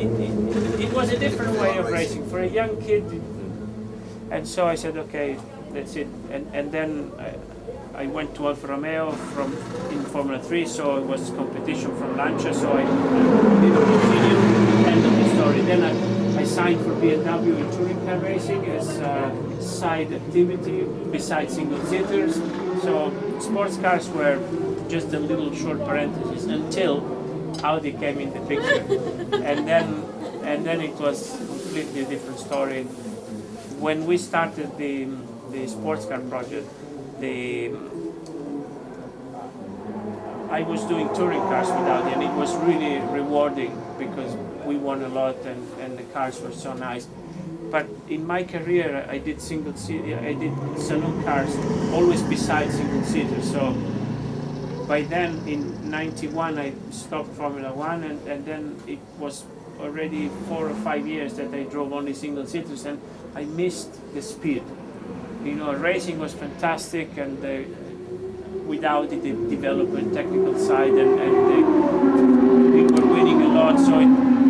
it was a different way of racing for a young kid, and so I said, okay, that's it. And then I went to Alfa Romeo in Formula 3, so it was competition from Lancia, so I didn't continue. End of the story. Then I signed for BMW in touring car racing as a side activity besides single seaters. So sports cars were just a little short parenthesis until Audi came in the picture, and then it was completely a different story. When we started the sports car project, I was doing touring cars with Audi, and it was really rewarding because we won a lot, and the cars were so nice. But in my career, I did saloon cars always besides single seaters. So by then, in '91, I stopped Formula One, and then it was already 4 or 5 years that I drove only single seaters, and I missed the speed. You know, racing was fantastic, and without the development technical side, and we were winning a lot. So,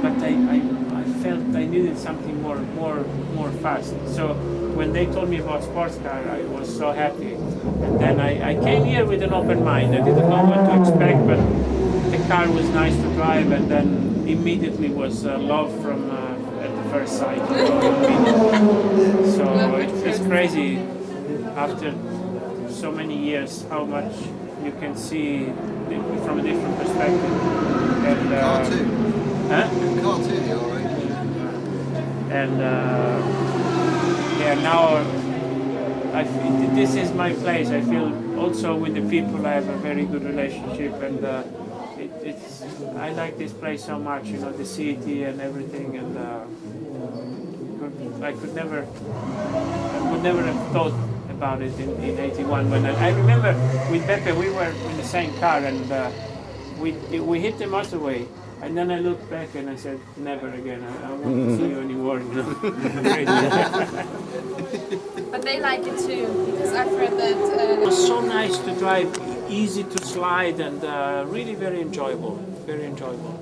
but I felt I needed something more fast. So when they told me about sports car, I was so happy. And then I came here with an open mind. I didn't know what to expect, but the car was nice to drive, and then immediately was love from at the first sight. So it's crazy after so many years how much you can see from a different perspective. And, car too. Huh? Good car too, the R8. And yeah, now this is my place. I feel also with the people I have a very good relationship, and I like this place so much. You know, the city and everything, and I could never have thought about it in '81 when I remember with Beppe we were in the same car, and we hit the motorway. And then I looked back and I said, never again, I won't see you anymore, you know. But they like it too, because I've heard that... It was so nice to drive, easy to slide, and really very enjoyable, very enjoyable.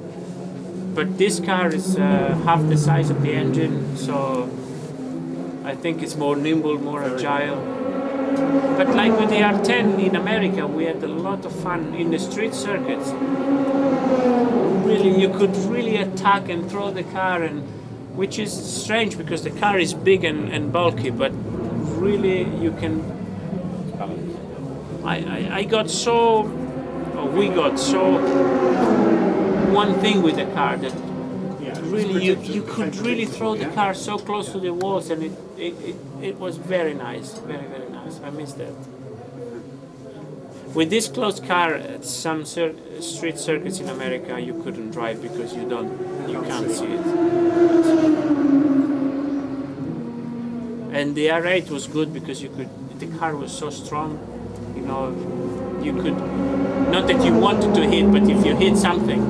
But this car is half the size of the engine, so I think it's more nimble, more agile. But like with the R10 in America, we had a lot of fun in the street circuits. Really, you could really attack and throw the car, and which is strange because the car is big and bulky, but really you can. I got so, or we got so one thing with the car that really you could really throw the car so close to the walls, and it was very nice, very nice. I miss that. With this closed car, at some street circuits in America, you couldn't drive because you can't see it. And the R8 was good because the car was so strong, you know, you could, not that you wanted to hit, but if you hit something,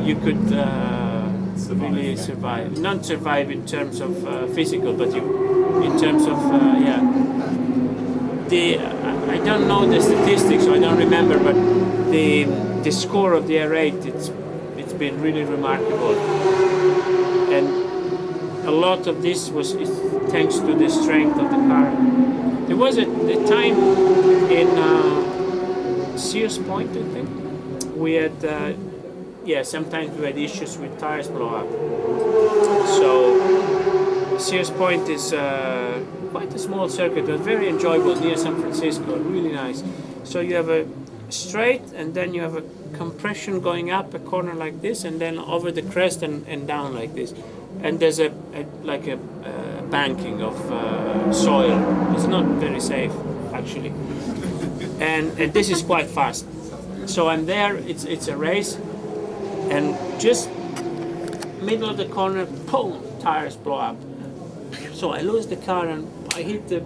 you could really survive. Not survive in terms of physical, but in terms of, I don't know the statistics, so I don't remember, but the score of the R8, it's been really remarkable, and a lot of this is thanks to the strength of the car. There was a time in Sears Point, I think, we had sometimes we had issues with tires blow up. So Sears Point is quite a small circuit, but very enjoyable near San Francisco, really nice. So you have a straight, and then you have a compression going up a corner like this, and then over the crest and down like this. And there's a banking of soil. It's not very safe, actually. And this is quite fast. So I'm there, it's a race, and just middle of the corner, boom, tires blow up. So I lose the car and I hit the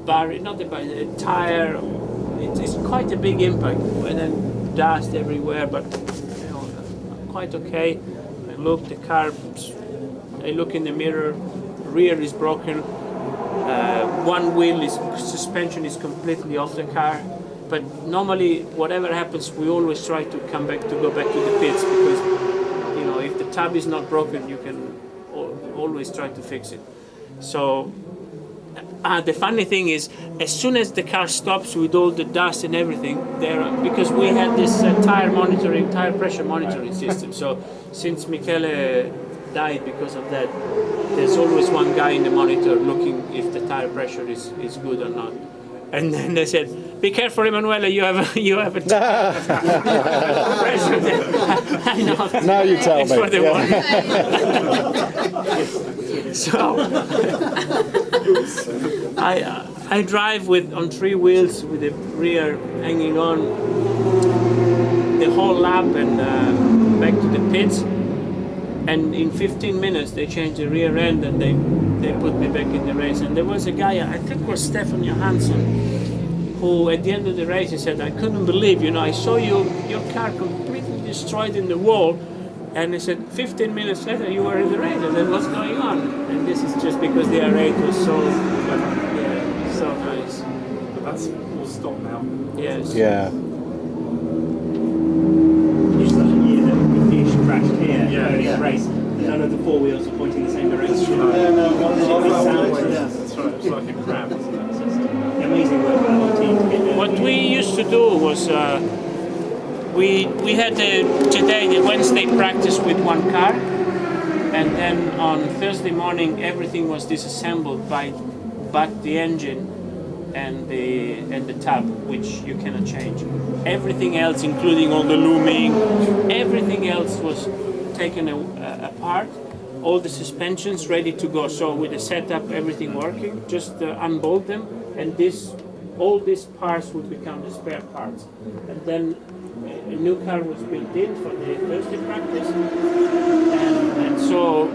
barrier, not the barrier, the tire. It's quite a big impact, and then dust everywhere, but you know, quite okay. I look the car, I look in the mirror, rear is broken, one wheel suspension is completely off the car. But normally, whatever happens, we always try to go back to the pits, because you know, if the tab is not broken, you can always try to fix it. So the funny thing is, as soon as the car stops with all the dust and everything, because we had this tire pressure monitoring system. So since Michele died because of that, there's always one guy in the monitor looking if the tire pressure is good or not. And then they said, "Be careful, Emanuele, you have a tire pressure." I know. Now you tell It's me. for the Yeah. So I drive on 3 wheels with the rear hanging on the whole lap and back to the pits. And in 15 minutes they changed the rear end and they put me back in the race. And there was a guy, I think it was Stefan Johansson, who at the end of the race he said, "I couldn't believe, I saw your car completely destroyed in the wall." And he said, 15 minutes later you were in the race. And then what's going on? And this is just because the R8 was so nice. But that's all stopped now. Yes. Yeah. It's like a year that the fish crashed here early in yeah. the race. None of the 4 wheels are pointing the same direction. That's right. It's like a crab, isn't it? So it's Amazing work by the whole team to get there. What we used to do was we had today the Wednesday practice with one car, and then on Thursday morning everything was disassembled but the engine and the tab, which you cannot change. Everything else, including all the looming, everything else was taken apart. All the suspensions ready to go. So with the setup, everything working, just unbolt them, and all these parts would become the spare parts. And then a new car was built in for the Thursday practice, and so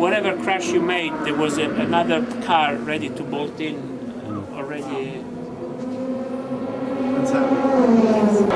whatever crash you made, there was another car ready to bolt in already. fantastic.